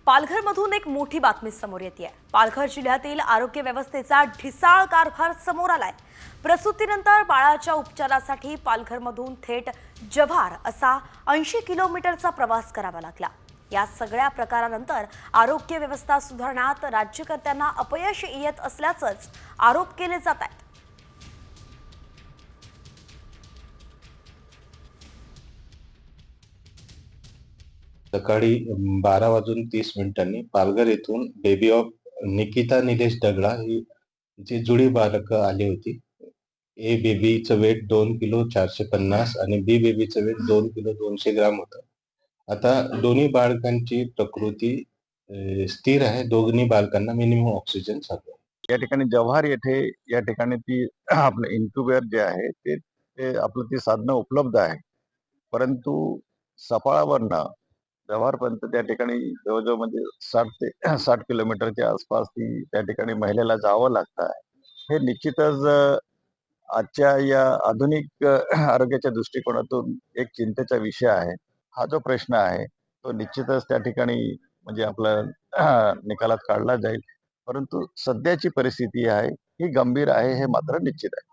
पालघरमधून एक मोठी बातमी समोर येते. पालघर जिल्ह्यातील आरोग्य व्यवस्थेचा ढिसाळ कारभार समोर आलाय. प्रसूतीनंतर बाळाच्या उपचारासाठी पालघरमधून थेट जव्हार असा 80 किलोमीटरचा प्रवास करावा लागला. या सगळ्या प्रकारानंतर आरोग्य व्यवस्था सुधारण्यात राज्यकर्त्यांना अपयश येत असल्याचंच आरोप केले जात आहेत. सकाळी 12:30 पालघर येथून बेबी ऑफ निकिता निलेश दगडा ही जी जुळी बालकं आली होती. ए बेबीचं वेट 2 किलो 450 आणि बी बेबीचं वेट 2 किलो 200 ग्राम होतं. आता दोन्ही बालकांची प्रकृती स्थिर आहे. दोन्ही बालकांना मिनिमम ऑक्सिजन चालू आहे. या ठिकाणी जव्हार येथे या ठिकाणी ती आपलं इन्क्युबेटर जे आहे ते आपलं ती साधनं उपलब्ध आहे. परंतु सफाळावरनं जव्हारपर्यंत त्या ठिकाणी जवळजवळ म्हणजे 60 ते 60 किलोमीटरच्या आसपास ती त्या ठिकाणी महिलेला जावं लागतं आहे. हे निश्चितच आजच्या या आधुनिक आरोग्याच्या दृष्टिकोनातून एक चिंतेचा विषय आहे. हा जो प्रश्न आहे तो निश्चितच त्या ठिकाणी म्हणजे आपला निकालात काढला जाईल. परंतु सध्याची परिस्थिती आहे ही गंभीर आहे हे मात्र निश्चित आहे.